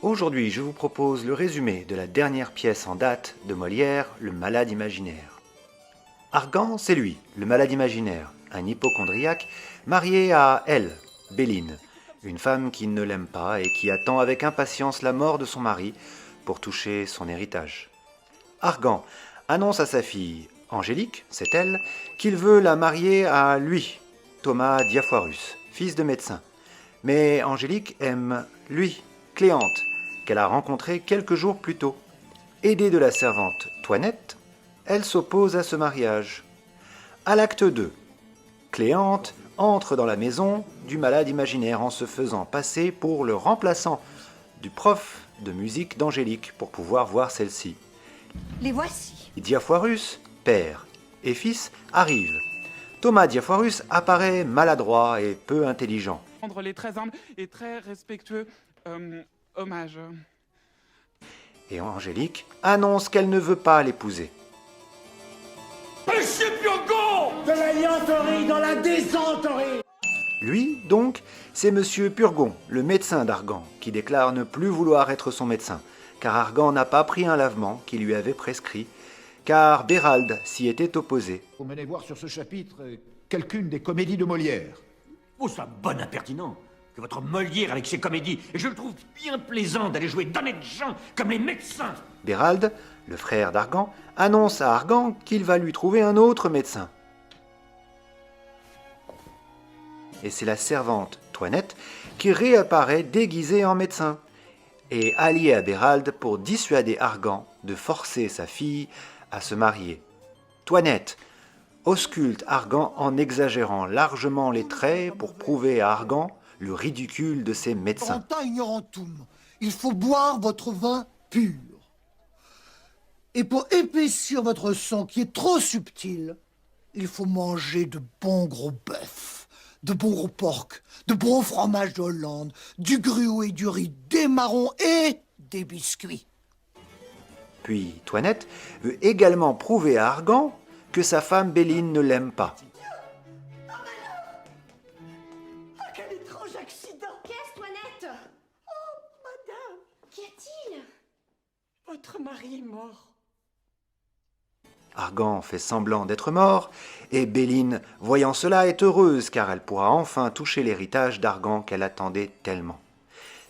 Aujourd'hui, je vous propose le résumé de la dernière pièce en date de Molière, Le Malade imaginaire. Argan, c'est lui, le malade imaginaire, un hypocondriaque marié à elle, Béline, une femme qui ne l'aime pas et qui attend avec impatience la mort de son mari pour toucher son héritage. Argan annonce à sa fille, Angélique, c'est elle, qu'il veut la marier à lui, Thomas Diafoirus, fils de médecin. Mais Angélique aime lui, Cléante, qu'elle a rencontré quelques jours plus tôt. Aidée de la servante Toinette, elle s'oppose à ce mariage. À l'acte 2, Cléante entre dans la maison du malade imaginaire en se faisant passer pour le remplaçant du prof de musique d'Angélique pour pouvoir voir celle-ci. Les voici. Diafoirus, père et fils, arrivent. Thomas Diafoirus apparaît maladroit et peu intelligent. Rendre les très humbles et très respectueux hommages. Et Angélique annonce qu'elle ne veut pas l'épouser. Monsieur Purgon! De l'allianterie dans la désenterie! Lui, donc, c'est Monsieur Purgon, le médecin d'Argan, qui déclare ne plus vouloir être son médecin, car Argan n'a pas pris un lavement qu'il lui avait prescrit, car Béralde s'y était opposé. Vous menez voir sur ce chapitre quelqu'une des comédies de Molière. Oh, ça bon impertinent! Que votre Molière avec ses comédies, et je le trouve bien plaisant d'aller jouer d'honnêtes gens comme les médecins! Béralde, le frère d'Argan, annonce à Argan qu'il va lui trouver un autre médecin. Et c'est la servante Toinette qui réapparaît déguisée en médecin et alliée à Béralde pour dissuader Argan de forcer sa fille à se marier. Toinette ausculte Argan en exagérant largement les traits pour prouver à Argan le ridicule de ses médecins. Ignorantia ignorantum, il faut boire votre vin pur. Et pour épaissir votre sang qui est trop subtil, il faut manger de bons gros bœufs, de bons gros porcs, de bons fromages de Hollande, du gruau et du riz, des marrons et des biscuits. Puis Toinette veut également prouver à Argan que sa femme Béline ne l'aime pas. Quel étrange accident! Qu'est-ce, Toinette? Oh, madame! Qu'y a-t-il? Votre mari est mort. Argan fait semblant d'être mort, et Béline, voyant cela, est heureuse car elle pourra enfin toucher l'héritage d'Argan qu'elle attendait tellement.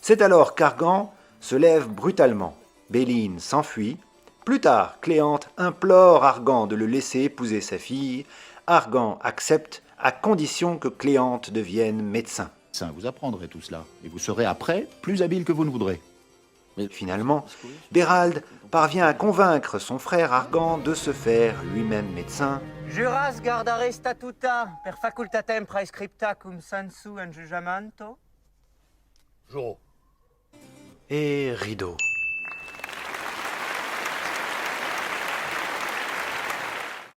C'est alors qu'Argan se lève brutalement. Béline s'enfuit. Plus tard, Cléante implore Argan de le laisser épouser sa fille. Argan accepte à condition que Cléante devienne médecin. Vous apprendrez tout cela, et vous serez après plus habile que vous ne voudrez. Finalement, Béralde parvient à convaincre son frère Argan de se faire lui-même médecin. Juras gardare statuta per facultatem praescripta cum sensu en jugamento. Et rideau.